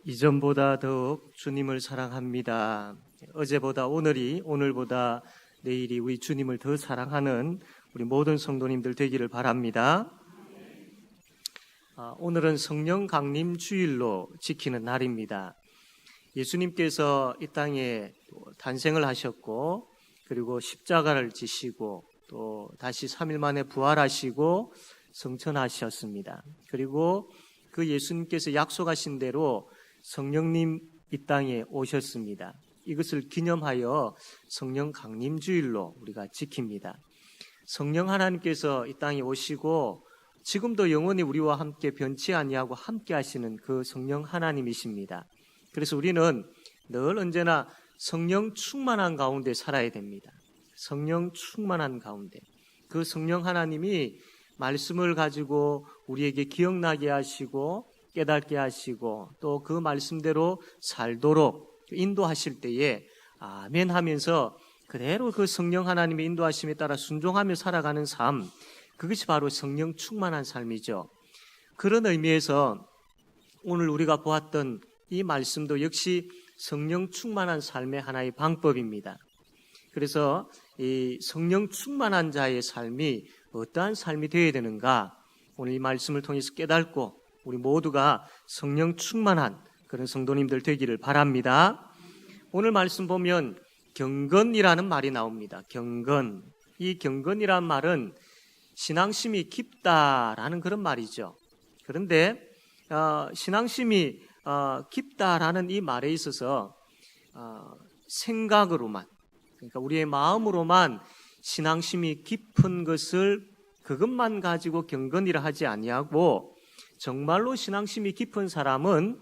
이전보다 더욱 주님을 사랑합니다. 어제보다 오늘이, 오늘보다 내일이 우리 주님을 더 사랑하는 우리 모든 성도님들 되기를 바랍니다. 오늘은 성령 강림 주일로 지키는 날입니다. 예수님께서 이 땅에 탄생을 하셨고, 그리고 십자가를 지시고, 또 다시 3일 만에 부활하시고 성천하셨습니다. 그리고 그 예수님께서 약속하신 대로 성령님 이 땅에 오셨습니다. 이것을 기념하여 성령 강림 주일로 우리가 지킵니다. 성령 하나님께서 이 땅에 오시고 지금도 영원히 우리와 함께 변치 아니하고 함께 하시는 그 성령 하나님이십니다. 그래서 우리는 늘 언제나 성령 충만한 가운데 살아야 됩니다. 성령 충만한 가운데. 그 성령 하나님이 말씀을 가지고 우리에게 기억나게 하시고 깨닫게 하시고 또 그 말씀대로 살도록 인도하실 때에 아멘 하면서 그대로 그 성령 하나님의 인도하심에 따라 순종하며 살아가는 삶, 그것이 바로 성령 충만한 삶이죠. 그런 의미에서 오늘 우리가 보았던 이 말씀도 역시 성령 충만한 삶의 하나의 방법입니다. 그래서 이 성령 충만한 자의 삶이 어떠한 삶이 되어야 되는가, 오늘 이 말씀을 통해서 깨닫고 우리 모두가 성령 충만한 그런 성도님들 되기를 바랍니다. 오늘 말씀 보면 경건이라는 말이 나옵니다. 경건. 이 경건이라는 말은 신앙심이 깊다라는 그런 말이죠. 그런데 신앙심이 깊다라는 이 말에 있어서 생각으로만, 그러니까 우리의 마음으로만 신앙심이 깊은 것을 그것만 가지고 경건이라 하지 아니하고, 정말로 신앙심이 깊은 사람은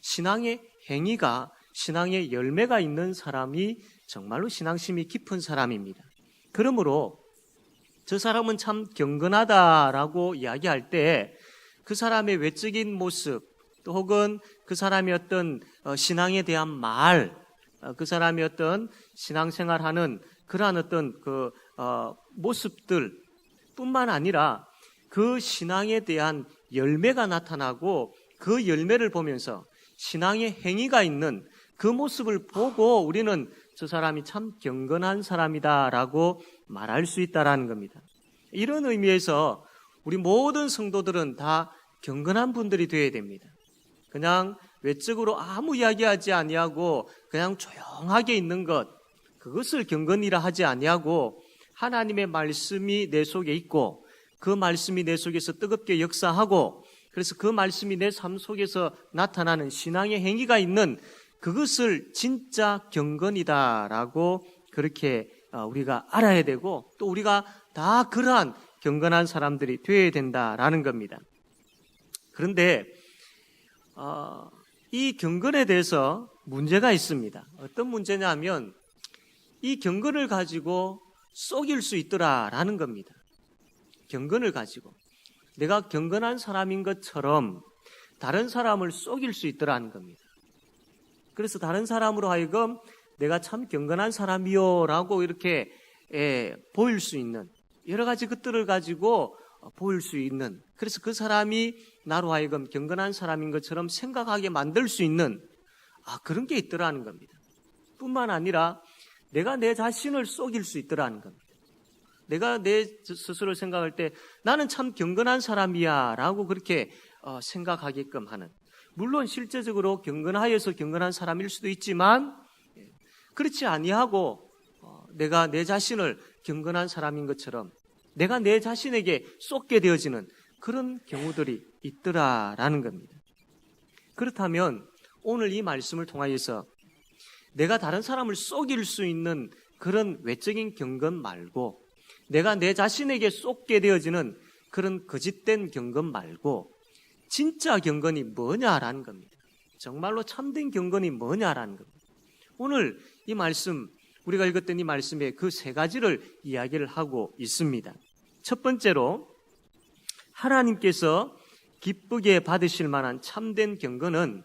신앙의 행위가, 신앙의 열매가 있는 사람이 정말로 신앙심이 깊은 사람입니다. 그러므로 저 사람은 참 경건하다라고 이야기할 때 그 사람의 외적인 모습, 또 혹은 그 사람의 어떤 신앙에 대한 말, 그 사람의 어떤 신앙생활하는 그러한 어떤 모습들 뿐만 아니라 그 신앙에 대한 열매가 나타나고 그 열매를 보면서 신앙의 행위가 있는 그 모습을 보고 우리는 저 사람이 참 경건한 사람이다라고 말할 수 있다라는 겁니다. 이런 의미에서 우리 모든 성도들은 다 경건한 분들이 되어야 됩니다. 그냥 외적으로 아무 이야기하지 아니하고 그냥 조용하게 있는 것, 그것을 경건이라 하지 아니하고 하나님의 말씀이 내 속에 있고 그 말씀이 내 속에서 뜨겁게 역사하고, 그래서 그 말씀이 내 삶 속에서 나타나는 신앙의 행위가 있는 그것을 진짜 경건이다라고 그렇게 우리가 알아야 되고, 또 우리가 다 그러한 경건한 사람들이 되어야 된다라는 겁니다. 그런데 이 경건에 대해서 문제가 있습니다. 어떤 문제냐면 이 경건을 가지고 속일 수 있더라라는 겁니다. 경건을 가지고 내가 경건한 사람인 것처럼 다른 사람을 속일 수 있더라는 겁니다. 그래서 다른 사람으로 하여금 내가 참 경건한 사람이요 라고 이렇게 보일 수 있는 여러 가지 것들을 가지고 보일 수 있는, 그래서 그 사람이 나로 하여금 경건한 사람인 것처럼 생각하게 만들 수 있는 그런 게 있더라는 겁니다. 뿐만 아니라 내가 내 자신을 속일 수 있더라는 겁니다. 내가 내 스스로 생각할 때 나는 참 경건한 사람이야 라고 그렇게 생각하게끔 하는, 물론 실제적으로 경건하여서 경건한 사람일 수도 있지만 그렇지 아니하고 내가 내 자신을 경건한 사람인 것처럼 내가 내 자신에게 쏟게 되어지는 그런 경우들이 있더라라는 겁니다. 그렇다면 오늘 이 말씀을 통하여서 내가 다른 사람을 속일 수 있는 그런 외적인 경건 말고, 내가 내 자신에게 쏟게 되어지는 그런 거짓된 경건 말고 진짜 경건이 뭐냐라는 겁니다. 정말로 참된 경건이 뭐냐라는 겁니다. 오늘 이 말씀, 우리가 읽었던 이 말씀에 그 세 가지를 이야기를 하고 있습니다. 첫 번째로 하나님께서 기쁘게 받으실 만한 참된 경건은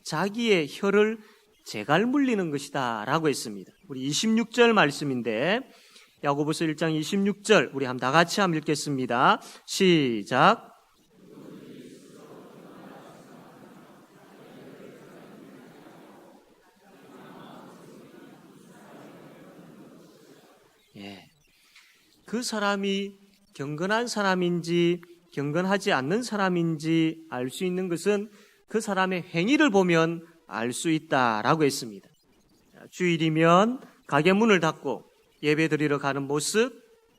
자기의 혀를 재갈 물리는 것이다 라고 했습니다. 우리 26절 말씀인데 야고보서 1장 26절 우리 다 같이 한번 읽겠습니다. 시작. 그 사람이 경건한 사람인지 경건하지 않는 사람인지 알 수 있는 것은 그 사람의 행위를 보면 알 수 있다라고 했습니다. 주일이면 가게 문을 닫고 예배드리러 가는 모습,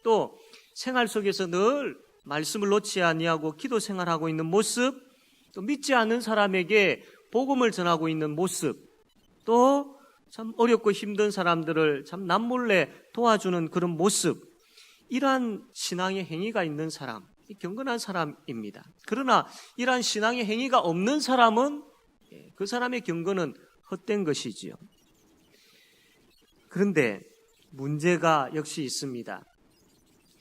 또 생활 속에서 늘 말씀을 놓지 아니하고 기도 생활하고 있는 모습, 또 믿지 않는 사람에게 복음을 전하고 있는 모습, 또 참 어렵고 힘든 사람들을 참 남몰래 도와주는 그런 모습, 이러한 신앙의 행위가 있는 사람, 경건한 사람입니다. 그러나 이러한 신앙의 행위가 없는 사람은 그 사람의 경건은 헛된 것이지요. 그런데 문제가 역시 있습니다.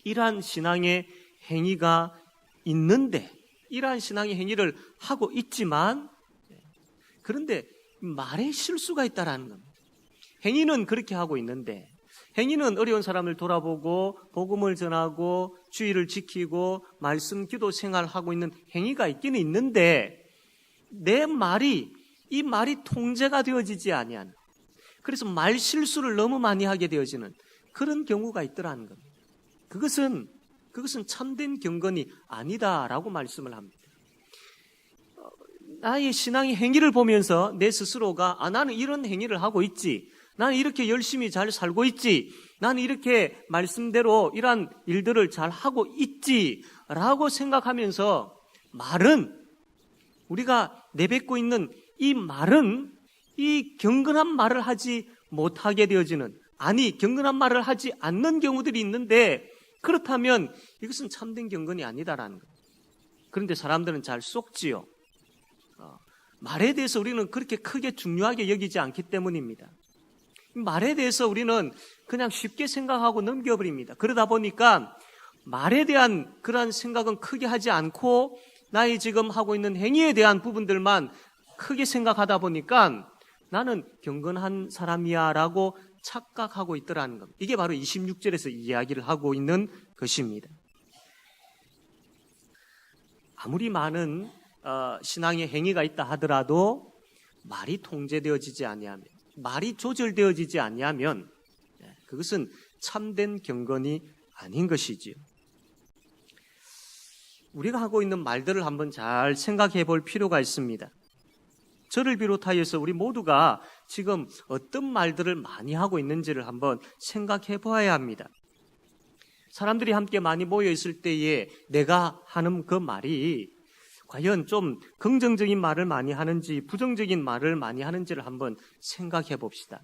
이러한 신앙의 행위가 있는데, 이러한 신앙의 행위를 하고 있지만, 그런데 말에 실수가 있다라는 겁니다. 행위는 그렇게 하고 있는데, 행위는 어려운 사람을 돌아보고 복음을 전하고 주의를 지키고 말씀 기도 생활하고 있는 행위가 있기는 있는데, 내 말이, 이 말이 통제가 되어지지 아니하는, 그래서 말 실수를 너무 많이 하게 되어지는 그런 경우가 있더라는 겁니다. 그것은 참된 경건이 아니다라고 말씀을 합니다. 나의 신앙의 행위를 보면서 내 스스로가 나는 이런 행위를 하고 있지, 나는 이렇게 열심히 잘 살고 있지, 나는 이렇게 말씀대로 이러한 일들을 잘 하고 있지라고 생각하면서 말은, 우리가 내뱉고 있는 이 말은 이 경건한 말을 하지 못하게 되어지는, 아니 경건한 말을 하지 않는 경우들이 있는데, 그렇다면 이것은 참된 경건이 아니다라는 거예요. 그런데 사람들은 잘 속지요. 말에 대해서 우리는 그렇게 크게 중요하게 여기지 않기 때문입니다. 말에 대해서 우리는 그냥 쉽게 생각하고 넘겨버립니다. 그러다 보니까 말에 대한 그러한 생각은 크게 하지 않고 나의 지금 하고 있는 행위에 대한 부분들만 크게 생각하다 보니까 나는 경건한 사람이야 라고 착각하고 있더라는 겁니다. 이게 바로 26절에서 이야기를 하고 있는 것입니다. 아무리 많은 신앙의 행위가 있다 하더라도 말이 통제되어지지 아니하면, 말이 조절되어지지 아니하면 그것은 참된 경건이 아닌 것이지요. 우리가 하고 있는 말들을 한번 잘 생각해 볼 필요가 있습니다. 저를 비롯하여서 우리 모두가 지금 어떤 말들을 많이 하고 있는지를 한번 생각해 보아야 합니다. 사람들이 함께 많이 모여 있을 때에 내가 하는 그 말이 과연 좀 긍정적인 말을 많이 하는지 부정적인 말을 많이 하는지를 한번 생각해 봅시다.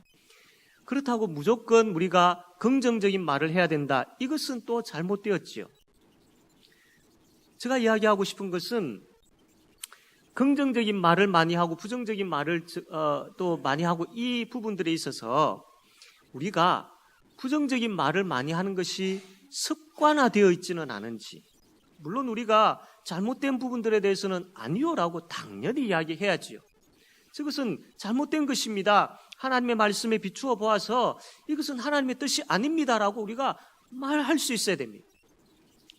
그렇다고 무조건 우리가 긍정적인 말을 해야 된다, 이것은 또 잘못되었지요. 제가 이야기하고 싶은 것은 긍정적인 말을 많이 하고 부정적인 말을 또 많이 하고, 이 부분들에 있어서 우리가 부정적인 말을 많이 하는 것이 습관화되어 있지는 않은지, 물론 우리가 잘못된 부분들에 대해서는 아니요라고 당연히 이야기해야지요. 이것은 잘못된 것입니다, 하나님의 말씀에 비추어 보아서 이것은 하나님의 뜻이 아닙니다라고 우리가 말할 수 있어야 됩니다.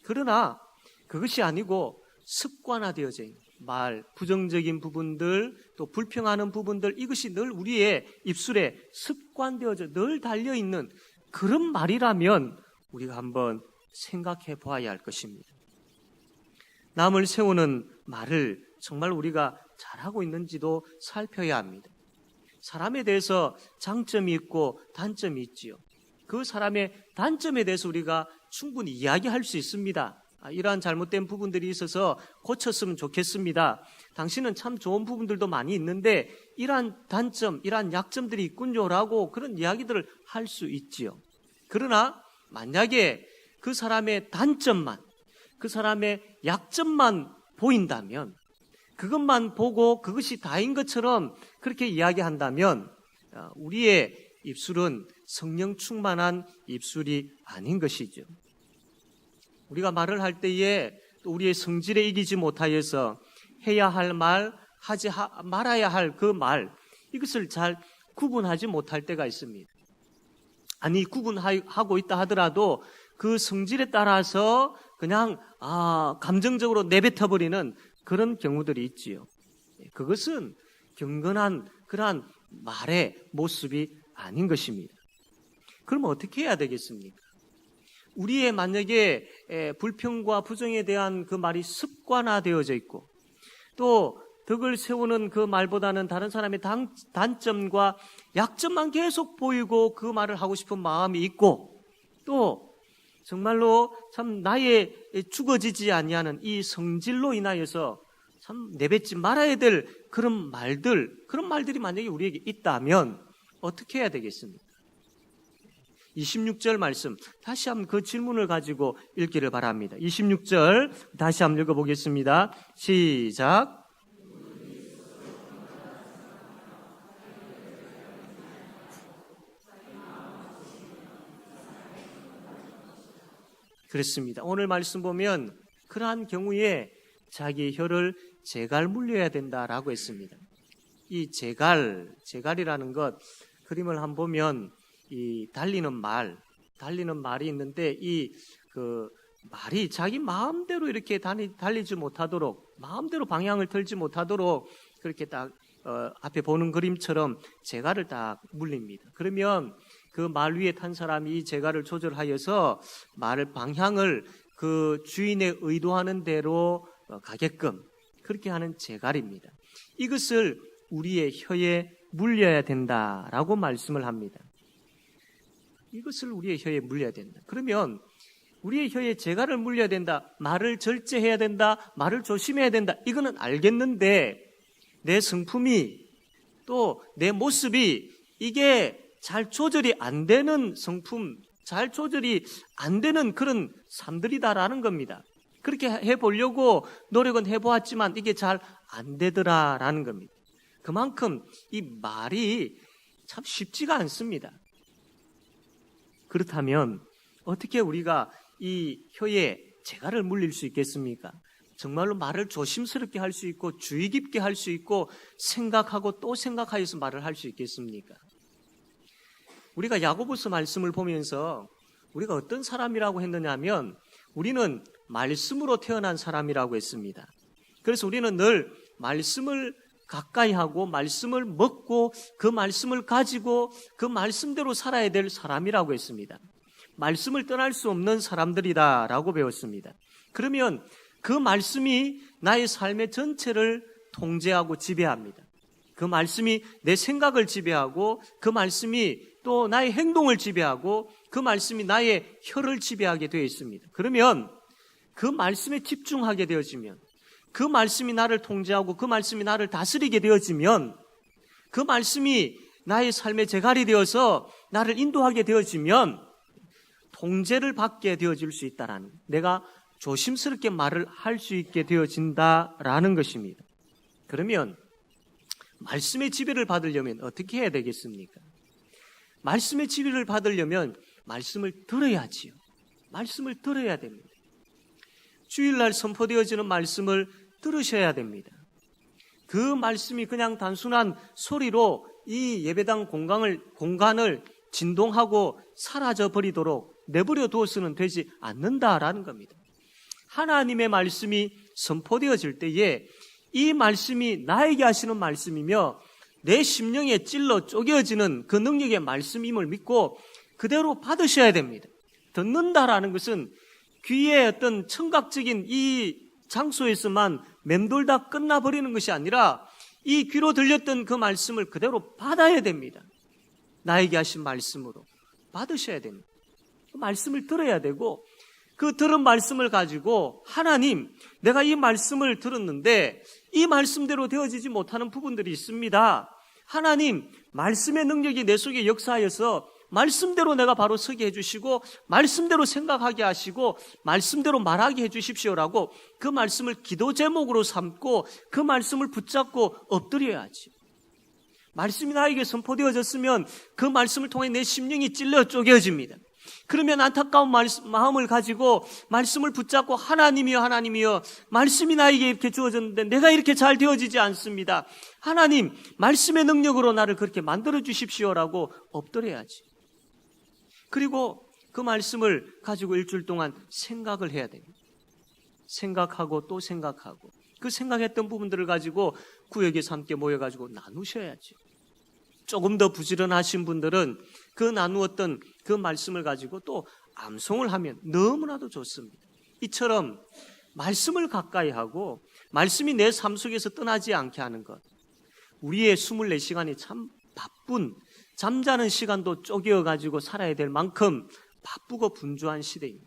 그러나 그것이 아니고 습관화되어져 있는 말, 부정적인 부분들, 또 불평하는 부분들, 이것이 늘 우리의 입술에 습관되어져 늘 달려있는 그런 말이라면 우리가 한번 생각해 보아야 할 것입니다. 남을 세우는 말을 정말 우리가 잘하고 있는지도 살펴야 합니다. 사람에 대해서 장점이 있고 단점이 있지요. 그 사람의 단점에 대해서 우리가 충분히 이야기할 수 있습니다. 이러한 잘못된 부분들이 있어서 고쳤으면 좋겠습니다. 당신은 참 좋은 부분들도 많이 있는데 이러한 단점, 이러한 약점들이 있군요라고 그런 이야기들을 할 수 있지요. 그러나 만약에 그 사람의 단점만, 그 사람의 약점만 보인다면, 그것만 보고 그것이 다인 것처럼 그렇게 이야기한다면 우리의 입술은 성령 충만한 입술이 아닌 것이죠. 우리가 말을 할 때에 또 우리의 성질에 이기지 못하여서 해야 할 말, 하지 말아야 할 그 말, 이것을 잘 구분하지 못할 때가 있습니다. 아니, 구분하고 있다 하더라도 그 성질에 따라서 그냥 감정적으로 내뱉어버리는 그런 경우들이 있지요. 그것은 경건한 그러한 말의 모습이 아닌 것입니다. 그럼 어떻게 해야 되겠습니까? 우리의 만약에 불평과 부정에 대한 그 말이 습관화되어져 있고 또 덕을 세우는 그 말보다는 다른 사람의 단점과 약점만 계속 보이고 그 말을 하고 싶은 마음이 있고 또 정말로 참 나의 죽어지지 아니하는 이 성질로 인하여서 참 내뱉지 말아야 될 그런 말들이 만약에 우리에게 있다면 어떻게 해야 되겠습니까? 26절 말씀 다시 한번 그 질문을 가지고 읽기를 바랍니다. 26절 다시 한번 읽어보겠습니다. 시작. 그렇습니다. 오늘 말씀 보면 그러한 경우에 자기 혀를 재갈 물려야 된다라고 했습니다. 이 재갈이라는 것 그림을 한번 보면 이 달리는 말이 있는데 이 그 말이 자기 마음대로 이렇게 달리지 못하도록 마음대로 방향을 틀지 못하도록 그렇게 딱 앞에 보는 그림처럼 재갈을 딱 물립니다. 그러면 그 말 위에 탄 사람이 이 재갈을 조절하여서 말을 방향을 그 주인의 의도하는 대로 가게끔 그렇게 하는 재갈입니다. 이것을 우리의 혀에 물려야 된다라고 말씀을 합니다. 이것을 우리의 혀에 물려야 된다. 그러면 우리의 혀에 재갈을 물려야 된다. 말을 절제해야 된다. 말을 조심해야 된다. 이거는 알겠는데 내 성품이 또 내 모습이 이게 잘 조절이 안 되는 성품, 잘 조절이 안 되는 그런 삶들이다라는 겁니다. 그렇게 해보려고 노력은 해보았지만 이게 잘 안 되더라라는 겁니다. 그만큼 이 말이 참 쉽지가 않습니다. 그렇다면 어떻게 우리가 이 혀에 재갈을 물릴 수 있겠습니까? 정말로 말을 조심스럽게 할 수 있고 주의 깊게 할 수 있고 생각하고 또 생각하여서 말을 할 수 있겠습니까? 우리가 야고보서 말씀을 보면서 우리가 어떤 사람이라고 했느냐 하면 우리는 말씀으로 태어난 사람이라고 했습니다. 그래서 우리는 늘 말씀을 가까이 하고 말씀을 먹고 그 말씀을 가지고 그 말씀대로 살아야 될 사람이라고 했습니다. 말씀을 떠날 수 없는 사람들이다라고 배웠습니다. 그러면 그 말씀이 나의 삶의 전체를 통제하고 지배합니다. 그 말씀이 내 생각을 지배하고 그 말씀이 또 나의 행동을 지배하고 그 말씀이 나의 혀를 지배하게 되어 있습니다. 그러면 그 말씀에 집중하게 되어지면 그 말씀이 나를 통제하고 그 말씀이 나를 다스리게 되어지면 그 말씀이 나의 삶의 재갈이 되어서 나를 인도하게 되어지면 통제를 받게 되어질 수 있다라는, 내가 조심스럽게 말을 할 수 있게 되어진다라는 것입니다. 그러면 말씀의 지배를 받으려면 어떻게 해야 되겠습니까? 말씀의 지배를 받으려면 말씀을 들어야지요. 말씀을 들어야 됩니다. 주일날 선포되어지는 말씀을 들으셔야 됩니다. 그 말씀이 그냥 단순한 소리로 이 예배당 공간을 진동하고 사라져 버리도록 내버려 두어서는 되지 않는다라는 겁니다. 하나님의 말씀이 선포되어질 때에 이 말씀이 나에게 하시는 말씀이며 내 심령에 찔러 쪼개어지는 그 능력의 말씀임을 믿고 그대로 받으셔야 됩니다. 듣는다라는 것은 귀의 어떤 청각적인 이 장소에서만 맴돌다 끝나버리는 것이 아니라 이 귀로 들렸던 그 말씀을 그대로 받아야 됩니다. 나에게 하신 말씀으로 받으셔야 됩니다. 그 말씀을 들어야 되고 그 들은 말씀을 가지고 하나님, 내가 이 말씀을 들었는데 이 말씀대로 되어지지 못하는 부분들이 있습니다. 하나님, 말씀의 능력이 내 속에 역사하여서 말씀대로 내가 바로 서게 해주시고 말씀대로 생각하게 하시고 말씀대로 말하게 해주십시오라고 그 말씀을 기도 제목으로 삼고 그 말씀을 붙잡고 엎드려야지. 말씀이 나에게 선포되어졌으면 그 말씀을 통해 내 심령이 찔려 쪼개어집니다. 그러면 안타까운 마음을 가지고 말씀을 붙잡고 하나님이여 말씀이 나에게 이렇게 주어졌는데 내가 이렇게 잘 되어지지 않습니다. 하나님, 말씀의 능력으로 나를 그렇게 만들어 주십시오라고 엎드려야지. 그리고 그 말씀을 가지고 일주일 동안 생각을 해야 됩니다. 생각하고 또 생각하고 그 생각했던 부분들을 가지고 구역에서 함께 모여가지고 나누셔야죠. 조금 더 부지런하신 분들은 그 나누었던 그 말씀을 가지고 또 암송을 하면 너무나도 좋습니다. 이처럼 말씀을 가까이 하고 말씀이 내 삶 속에서 떠나지 않게 하는 것. 우리의 24시간이 참 바쁜, 잠자는 시간도 쪼개어가지고 살아야 될 만큼 바쁘고 분주한 시대입니다.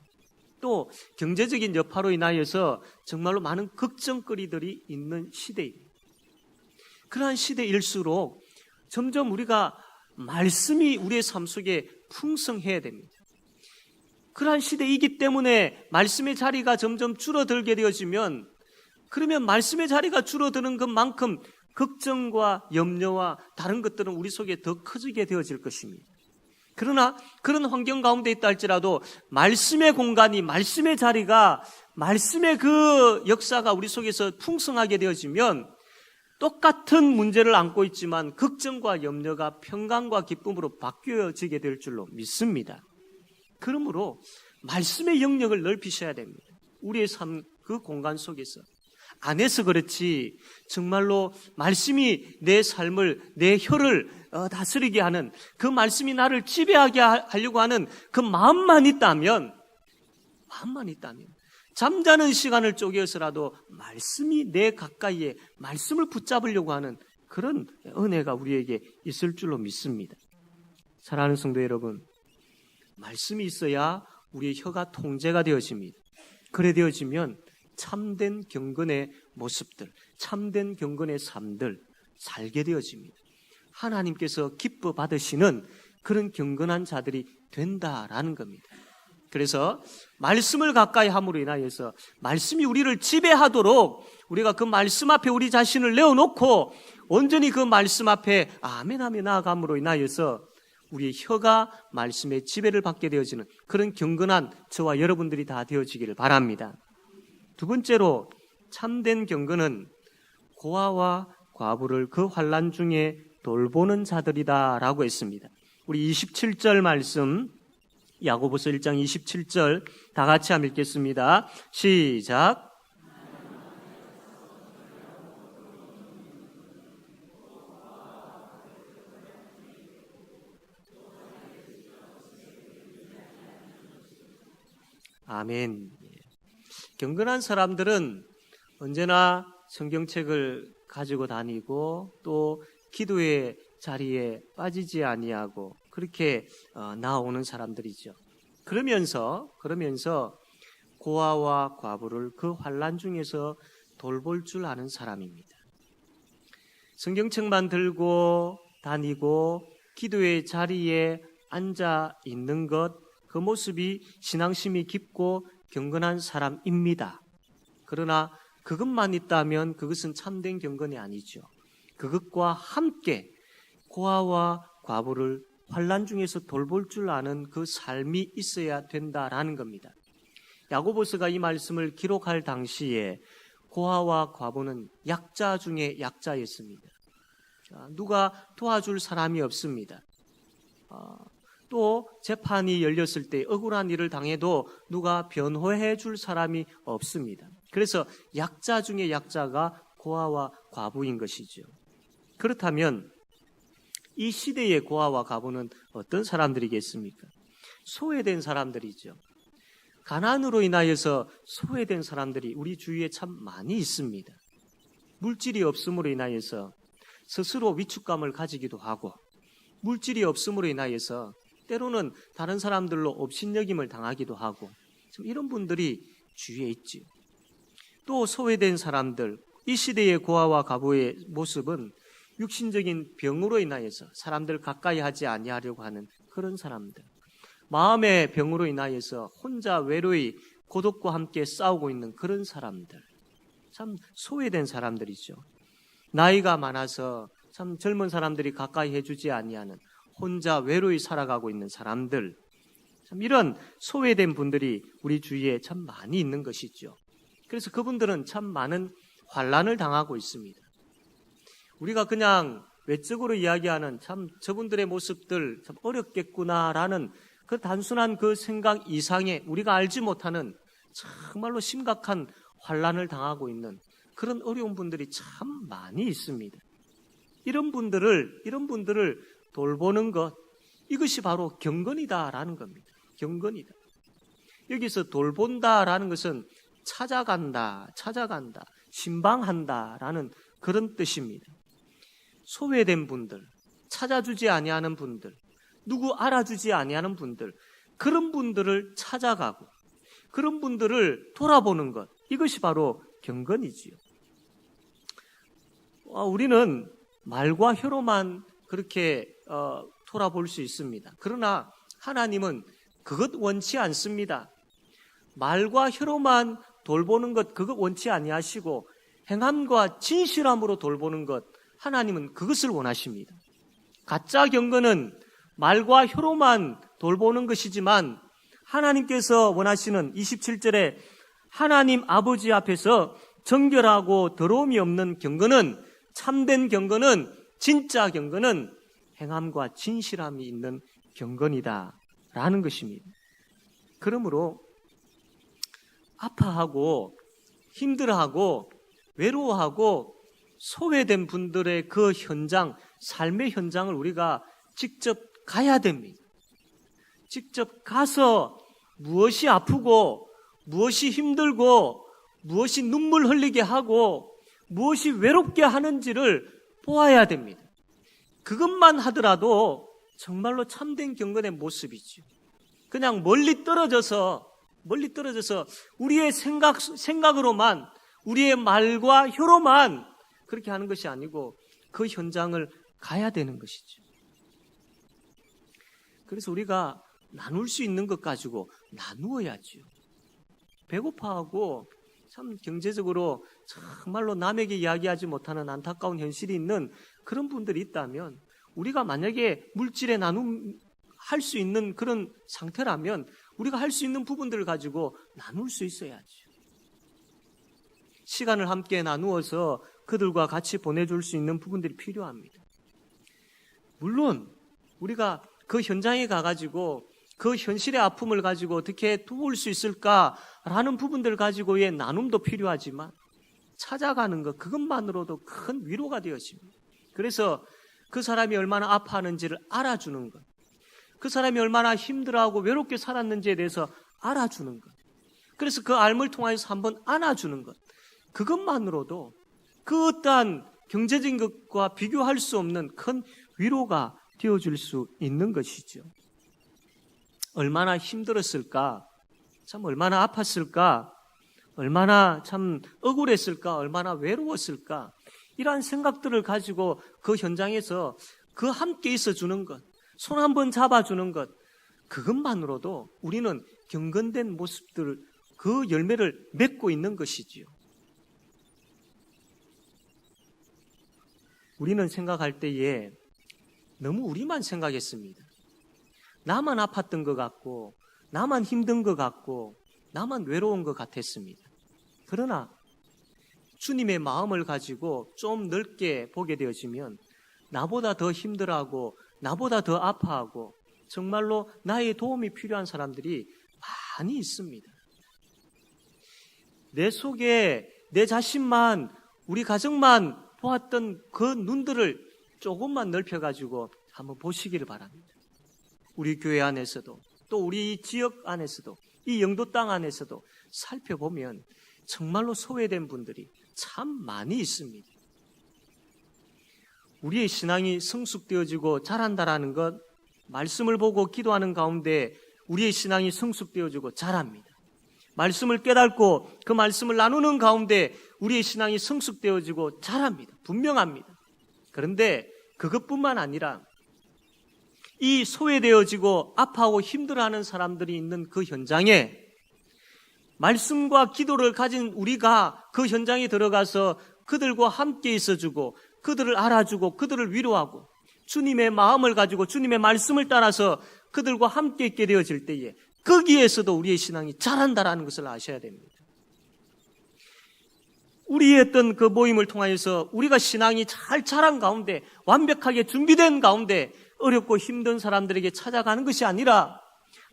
또 경제적인 여파로 인하여서 정말로 많은 걱정거리들이 있는 시대입니다. 그러한 시대일수록 점점 우리가 말씀이 우리의 삶 속에 풍성해야 됩니다. 그러한 시대이기 때문에 말씀의 자리가 점점 줄어들게 되어지면, 그러면 말씀의 자리가 줄어드는 것만큼 걱정과 염려와 다른 것들은 우리 속에 더 커지게 되어질 것입니다. 그러나 그런 환경 가운데 있다 할지라도 말씀의 공간이, 말씀의 자리가, 말씀의 그 역사가 우리 속에서 풍성하게 되어지면 똑같은 문제를 안고 있지만 걱정과 염려가 평강과 기쁨으로 바뀌어지게 될 줄로 믿습니다. 그러므로 말씀의 영역을 넓히셔야 됩니다. 우리의 삶 그 공간 속에서. 안에서 그렇지 정말로 말씀이 내 삶을, 내 혀를 다스리게 하는, 그 말씀이 나를 지배하게 하려고 하는 그 마음만 있다면 잠자는 시간을 쪼개서라도 말씀이 내 가까이에 말씀을 붙잡으려고 하는 그런 은혜가 우리에게 있을 줄로 믿습니다. 사랑하는 성도 여러분, 말씀이 있어야 우리의 혀가 통제가 되어집니다. 그래 되어지면 참된 경건의 모습들, 참된 경건의 삶들 살게 되어집니다. 하나님께서 기뻐 받으시는 그런 경건한 자들이 된다라는 겁니다. 그래서 말씀을 가까이 함으로 인하여서 말씀이 우리를 지배하도록 우리가 그 말씀 앞에 우리 자신을 내어놓고 온전히 그 말씀 앞에 아멘하며 나아감으로 인하여서 우리의 혀가 말씀의 지배를 받게 되어지는 그런 경건한 저와 여러분들이 다 되어지기를 바랍니다. 두 번째로 참된 경건은 고아와 과부를 그 환난 중에 돌보는 자들이다라고 했습니다. 우리 27절 말씀, 야고보서 1장 27절 다 같이 한번 읽겠습니다. 시작. 아멘. 경건한 사람들은 언제나 성경책을 가지고 다니고 또 기도의 자리에 빠지지 아니하고 그렇게 나오는 사람들이죠. 그러면서 고아와 과부를 그 환난 중에서 돌볼 줄 아는 사람입니다. 성경책만 들고 다니고 기도의 자리에 앉아 있는 것, 그 모습이 신앙심이 깊고 경건한 사람입니다. 그러나 그것만 있다면 그것은 참된 경건이 아니죠. 그것과 함께 고아와 과부를 환난 중에서 돌볼 줄 아는 그 삶이 있어야 된다라는 겁니다. 야고보서가 이 말씀을 기록할 당시에 고아와 과부는 약자 중에 약자였습니다. 누가 도와줄 사람이 없습니다. 또 재판이 열렸을 때 억울한 일을 당해도 누가 변호해 줄 사람이 없습니다. 그래서 약자 중에 약자가 고아와 과부인 것이죠. 그렇다면 이 시대의 고아와 과부는 어떤 사람들이겠습니까? 소외된 사람들이죠. 가난으로 인하여서 소외된 사람들이 우리 주위에 참 많이 있습니다. 물질이 없음으로 인하여서 스스로 위축감을 가지기도 하고, 물질이 없음으로 인하여서 때로는 다른 사람들로 업신여김을 당하기도 하고, 이런 분들이 주위에 있지요. 또 소외된 사람들, 이 시대의 고아와 과부의 모습은 육신적인 병으로 인하여서 사람들 가까이 하지 아니하려고 하는 그런 사람들, 마음의 병으로 인하여서 혼자 외로이 고독과 함께 싸우고 있는 그런 사람들, 참 소외된 사람들이죠. 나이가 많아서 참 젊은 사람들이 가까이 해주지 아니하는 혼자 외로이 살아가고 있는 사람들, 참 이런 소외된 분들이 우리 주위에 참 많이 있는 것이죠. 그래서 그분들은 참 많은 환난을 당하고 있습니다. 우리가 그냥 외적으로 이야기하는 참 저분들의 모습들 참 어렵겠구나라는 그 단순한 그 생각 이상의 우리가 알지 못하는 정말로 심각한 환난을 당하고 있는 그런 어려운 분들이 참 많이 있습니다. 이런 분들을 돌보는 것, 이것이 바로 경건이다라는 겁니다. 경건이다. 여기서 돌본다라는 것은 찾아간다, 신방한다라는 그런 뜻입니다. 소외된 분들, 찾아주지 아니하는 분들, 누구 알아주지 아니하는 분들, 그런 분들을 찾아가고 그런 분들을 돌아보는 것, 이것이 바로 경건이지요. 우리는 말과 혀로만 그렇게 돌아볼 수 있습니다. 그러나 하나님은 그것 원치 않습니다. 말과 혀로만 돌보는 것, 그것 원치 아니하시고 행함과 진실함으로 돌보는 것, 하나님은 그것을 원하십니다. 가짜 경건은 말과 혀로만 돌보는 것이지만 하나님께서 원하시는 27절에 하나님 아버지 앞에서 정결하고 더러움이 없는 경건은, 참된 경건은, 진짜 경건은 행함과 진실함이 있는 경건이다 라는 것입니다. 그러므로 아파하고 힘들어하고 외로워하고 소외된 분들의 그 현장, 삶의 현장을 우리가 직접 가야 됩니다. 직접 가서 무엇이 아프고 무엇이 힘들고 무엇이 눈물 흘리게 하고 무엇이 외롭게 하는지를 보아야 됩니다. 그것만 하더라도 정말로 참된 경건의 모습이죠. 그냥 멀리 떨어져서 우리의 생각으로만, 우리의 말과 혀로만 그렇게 하는 것이 아니고 그 현장을 가야 되는 것이죠. 그래서 우리가 나눌 수 있는 것 가지고 나누어야죠. 배고파하고 참 경제적으로 정말로 남에게 이야기하지 못하는 안타까운 현실이 있는 그런 분들이 있다면, 우리가 만약에 물질에 할 수 있는 그런 상태라면 우리가 할 수 있는 부분들을 가지고 나눌 수 있어야죠. 시간을 함께 나누어서 그들과 같이 보내줄 수 있는 부분들이 필요합니다. 물론 우리가 그 현장에 가가지고 그 현실의 아픔을 가지고 어떻게 도울 수 있을까라는 부분들을 가지고의 나눔도 필요하지만 찾아가는 것, 그것만으로도 큰 위로가 되어집니다. 그래서 그 사람이 얼마나 아파하는지를 알아주는 것, 그 사람이 얼마나 힘들어하고 외롭게 살았는지에 대해서 알아주는 것, 그래서 그 알을 통해서 한번 안아주는 것, 그것만으로도 그 어떠한 경제적인 것과 비교할 수 없는 큰 위로가 되어줄 수 있는 것이죠. 얼마나 힘들었을까, 참 얼마나 아팠을까, 얼마나 참 억울했을까, 얼마나 외로웠을까, 이러한 생각들을 가지고 그 현장에서 그 함께 있어주는 것, 손 한번 잡아주는 것, 그것만으로도 우리는 경건된 모습들, 그 열매를 맺고 있는 것이지요. 우리는 생각할 때에 너무 우리만 생각했습니다. 나만 아팠던 것 같고, 나만 힘든 것 같고, 나만 외로운 것 같았습니다. 그러나 주님의 마음을 가지고 좀 넓게 보게 되어지면 나보다 더 힘들어하고 나보다 더 아파하고 정말로 나의 도움이 필요한 사람들이 많이 있습니다. 내 속에 내 자신만, 우리 가정만 보았던 그 눈들을 조금만 넓혀가지고 한번 보시기를 바랍니다. 우리 교회 안에서도, 또 우리 지역 안에서도, 이 영도 땅 안에서도 살펴보면 정말로 소외된 분들이 참 많이 있습니다. 우리의 신앙이 성숙되어지고 자란다라는 것, 말씀을 보고 기도하는 가운데 우리의 신앙이 성숙되어지고 자랍니다. 말씀을 깨닫고 그 말씀을 나누는 가운데 우리의 신앙이 성숙되어지고 자랍니다. 분명합니다. 그런데 그것뿐만 아니라 이 소외되어지고 아파하고 힘들어하는 사람들이 있는 그 현장에 말씀과 기도를 가진 우리가 그 현장에 들어가서 그들과 함께 있어주고 그들을 알아주고 그들을 위로하고 주님의 마음을 가지고 주님의 말씀을 따라서 그들과 함께 있게 되어질 때에 거기에서도 우리의 신앙이 자란다라는 것을 아셔야 됩니다. 우리의 어떤 그 모임을 통하여서 우리가 신앙이 잘 자란 가운데, 완벽하게 준비된 가운데 어렵고 힘든 사람들에게 찾아가는 것이 아니라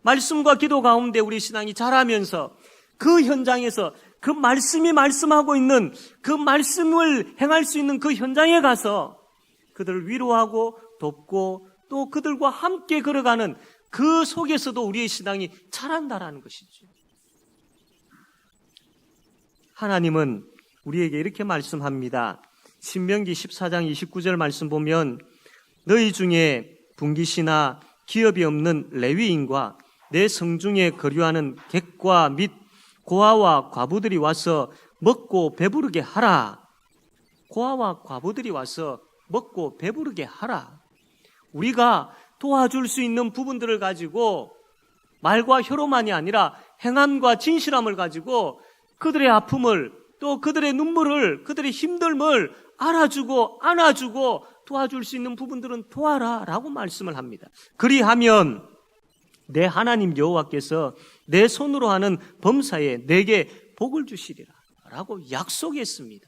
말씀과 기도 가운데 우리 신앙이 자라면서 그 현장에서 그 말씀이 말씀하고 있는 그 말씀을 행할 수 있는 그 현장에 가서 그들을 위로하고 돕고 또 그들과 함께 걸어가는 그 속에서도 우리의 신앙이 자란다라는 것이죠. 하나님은 우리에게 이렇게 말씀합니다. 신명기 14장 29절 말씀 보면 너희 중에 분깃이나 기업이 없는 레위인과 내 성중에 거류하는 객과 및 고아와 과부들이 와서 먹고 배부르게 하라. 고아와 과부들이 와서 먹고 배부르게 하라. 우리가 도와줄 수 있는 부분들을 가지고 말과 혀로만이 아니라 행함과 진실함을 가지고 그들의 아픔을 또 그들의 눈물을 그들의 힘듦을 알아주고 안아주고 도와줄 수 있는 부분들은 도와라 라고 말씀을 합니다. 그리하면 내 하나님 여호와께서 내 손으로 하는 범사에 내게 복을 주시리라 라고 약속했습니다.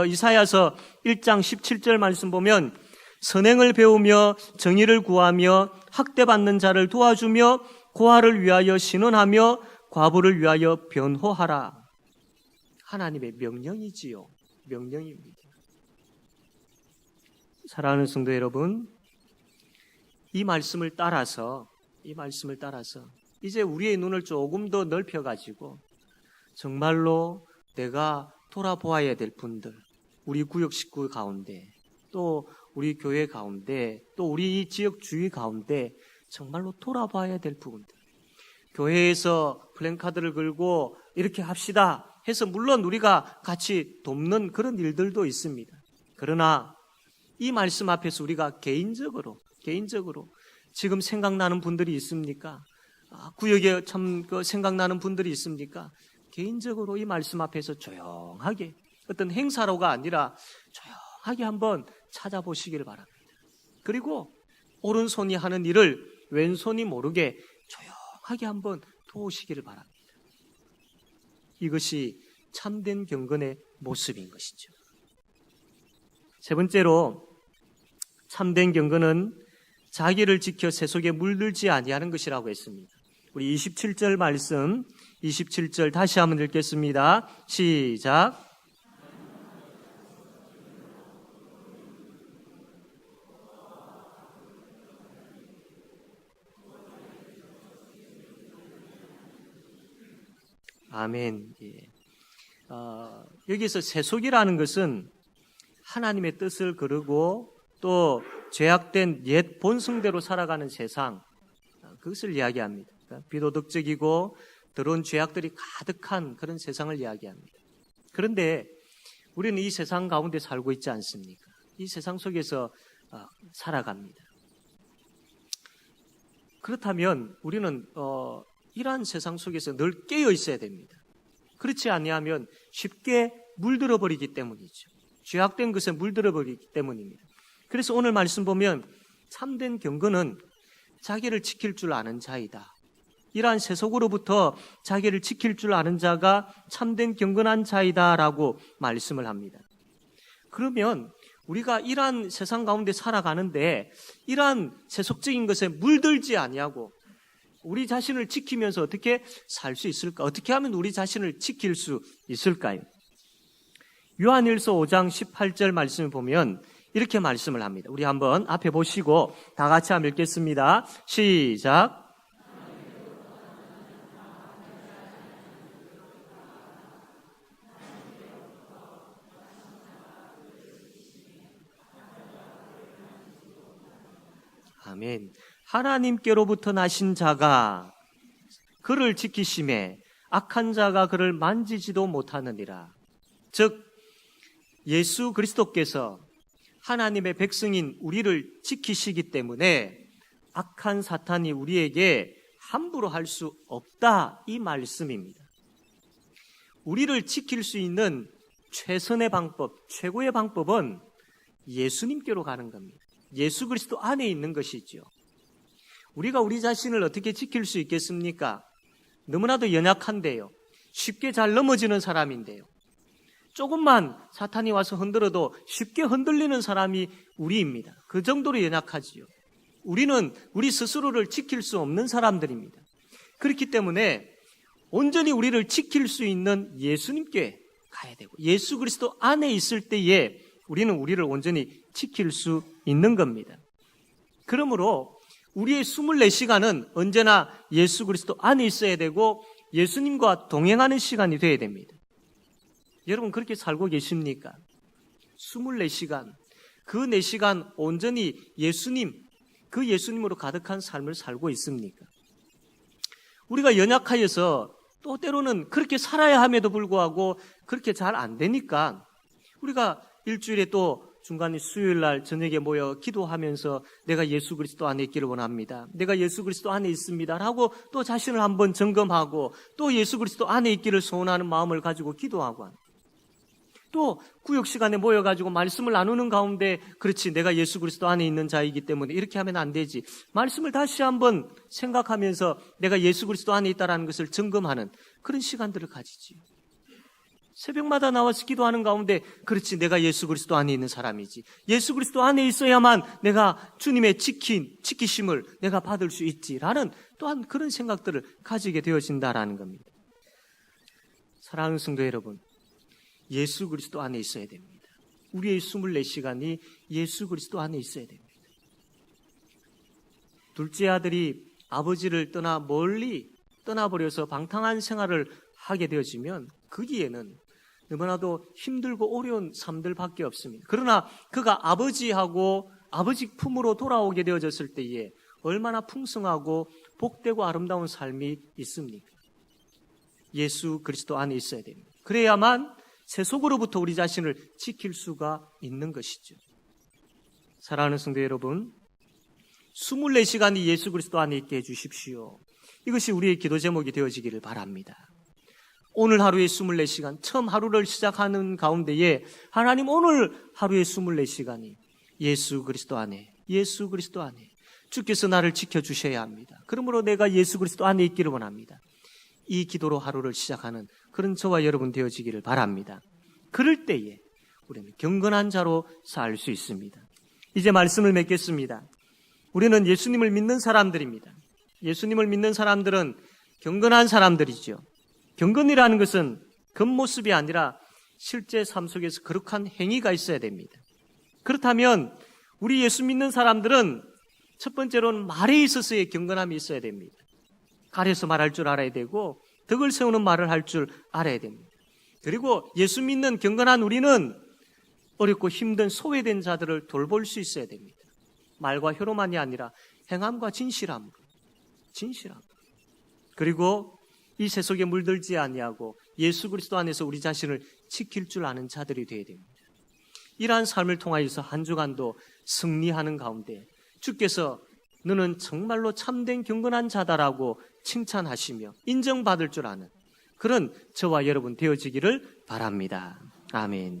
이사야서 1장 17절 말씀 보면 선행을 배우며 정의를 구하며 학대받는 자를 도와주며 고아를 위하여 신원하며 과부를 위하여 변호하라. 하나님의 명령이지요. 명령입니다. 사랑하는 성도 여러분, 이 말씀을 따라서 이제 우리의 눈을 조금 더 넓혀가지고 정말로 내가 돌아보아야 될 분들, 우리 구역 식구 가운데 또 우리 교회 가운데 또 우리 이 지역 주위 가운데 정말로 돌아봐야 될 부분들, 교회에서 플랜카드를 걸고 이렇게 합시다 해서 물론 우리가 같이 돕는 그런 일들도 있습니다. 그러나 이 말씀 앞에서 우리가 개인적으로 지금 생각나는 분들이 있습니까? 구역에 참 생각나는 분들이 있습니까? 개인적으로 이 말씀 앞에서 조용하게 어떤 행사로가 아니라 조용하게 한번 찾아보시길 바랍니다. 그리고 오른손이 하는 일을 왼손이 모르게 조용하게 한번 도우시기를 바랍니다. 이것이 참된 경건의 모습인 것이죠. 세 번째로 참된 경건은 자기를 지켜 세속에 물들지 아니하는 것이라고 했습니다. 우리 27절 말씀 27절 다시 한번 읽겠습니다. 시작. 아멘. 예. 여기서 세속이라는 것은 하나님의 뜻을 거르고 또 죄악된 옛 본성대로 살아가는 세상, 그것을 이야기합니다. 그러니까 비도덕적이고 더러운 죄악들이 가득한 그런 세상을 이야기합니다. 그런데 우리는 이 세상 가운데 살고 있지 않습니까? 이 세상 속에서 살아갑니다. 그렇다면 우리는 이러한 세상 속에서 늘 깨어 있어야 됩니다. 그렇지 아니하면 쉽게 물들어 버리기 때문이죠. 죄악된 것에 물들어 버리기 때문입니다. 그래서 오늘 말씀 보면 참된 경건은 자기를 지킬 줄 아는 자이다. 이러한 세속으로부터 자기를 지킬 줄 아는 자가 참된 경건한 자이다라고 말씀을 합니다. 그러면 우리가 이러한 세상 가운데 살아가는데 이러한 세속적인 것에 물들지 아니하고 우리 자신을 지키면서 어떻게 살 수 있을까? 어떻게 하면 우리 자신을 지킬 수 있을까요? 요한일서 5장 18절 말씀을 보면 이렇게 말씀을 합니다. 우리 한번 앞에 보시고 다 같이 한번 읽겠습니다. 시작. 아멘. 하나님께로부터 나신 자가 그를 지키심에 악한 자가 그를 만지지도 못하느니라. 즉 예수 그리스도께서 하나님의 백성인 우리를 지키시기 때문에 악한 사탄이 우리에게 함부로 할 수 없다, 이 말씀입니다. 우리를 지킬 수 있는 최선의 방법, 최고의 방법은 예수님께로 가는 겁니다. 예수 그리스도 안에 있는 것이죠. 우리가 우리 자신을 어떻게 지킬 수 있겠습니까? 너무나도 연약한데요. 쉽게 잘 넘어지는 사람인데요. 조금만 사탄이 와서 흔들어도 쉽게 흔들리는 사람이 우리입니다. 그 정도로 연약하지요. 우리는 우리 스스로를 지킬 수 없는 사람들입니다. 그렇기 때문에 온전히 우리를 지킬 수 있는 예수님께 가야 되고 예수 그리스도 안에 있을 때에 우리는 우리를 온전히 지킬 수 있는 겁니다. 그러므로 우리의 24시간은 언제나 예수 그리스도 안에 있어야 되고 예수님과 동행하는 시간이 되어야 됩니다. 여러분 그렇게 살고 계십니까? 24시간, 그 4시간 온전히 예수님, 그 예수님으로 가득한 삶을 살고 있습니까? 우리가 연약하여서 또 때로는 그렇게 살아야 함에도 불구하고 그렇게 잘 안 되니까 우리가 일주일에 또 중간에 수요일 날 저녁에 모여 기도하면서 내가 예수 그리스도 안에 있기를 원합니다. 내가 예수 그리스도 안에 있습니다. 라고 또 자신을 한번 점검하고 또 예수 그리스도 안에 있기를 소원하는 마음을 가지고 기도하고 합니다. 또 구역 시간에 모여가지고 말씀을 나누는 가운데 그렇지 내가 예수 그리스도 안에 있는 자이기 때문에 이렇게 하면 안 되지. 말씀을 다시 한번 생각하면서 내가 예수 그리스도 안에 있다는 것을 점검하는 그런 시간들을 가지지. 새벽마다 나와서 기도하는 가운데 그렇지 내가 예수 그리스도 안에 있는 사람이지. 예수 그리스도 안에 있어야만 내가 주님의 지키심을 내가 받을 수 있지라는 또한 그런 생각들을 가지게 되어진다라는 겁니다. 사랑하는 성도 여러분, 예수 그리스도 안에 있어야 됩니다. 우리의 24시간이 예수 그리스도 안에 있어야 됩니다. 둘째 아들이 아버지를 떠나 멀리 떠나버려서 방탕한 생활을 하게 되어지면 거기에는 너무나도 힘들고 어려운 삶들밖에 없습니다. 그러나 그가 아버지하고 아버지 품으로 돌아오게 되어졌을 때에 얼마나 풍성하고 복되고 아름다운 삶이 있습니까? 예수 그리스도 안에 있어야 됩니다. 그래야만 세속으로부터 우리 자신을 지킬 수가 있는 것이죠. 사랑하는 성도 여러분, 24시간이 예수 그리스도 안에 있게 해주십시오. 이것이 우리의 기도 제목이 되어지기를 바랍니다. 오늘 하루의 24시간, 처음 하루를 시작하는 가운데에 하나님 오늘 하루의 24시간이 예수 그리스도 안에, 예수 그리스도 안에 주께서 나를 지켜주셔야 합니다. 그러므로 내가 예수 그리스도 안에 있기를 원합니다. 이 기도로 하루를 시작하는 그런 저와 여러분 되어지기를 바랍니다. 그럴 때에 우리는 경건한 자로 살 수 있습니다. 이제 말씀을 맺겠습니다. 우리는 예수님을 믿는 사람들입니다. 예수님을 믿는 사람들은 경건한 사람들이죠. 경건이라는 것은 겉모습이 아니라 실제 삶 속에서 거룩한 행위가 있어야 됩니다. 그렇다면 우리 예수 믿는 사람들은 첫 번째로는 말에 있어서의 경건함이 있어야 됩니다. 가려서 말할 줄 알아야 되고 덕을 세우는 말을 할 줄 알아야 됩니다. 그리고 예수 믿는 경건한 우리는 어렵고 힘든 소외된 자들을 돌볼 수 있어야 됩니다. 말과 혀로만이 아니라 행함과 진실함으로. 그리고 이 세속에 물들지 아니하고 예수 그리스도 안에서 우리 자신을 지킬 줄 아는 자들이 되어야 됩니다. 이러한 삶을 통하여서 한 주간도 승리하는 가운데 주께서 너는 정말로 참된 경건한 자다라고 칭찬하시며 인정받을 줄 아는 그런 저와 여러분 되어지기를 바랍니다. 아멘.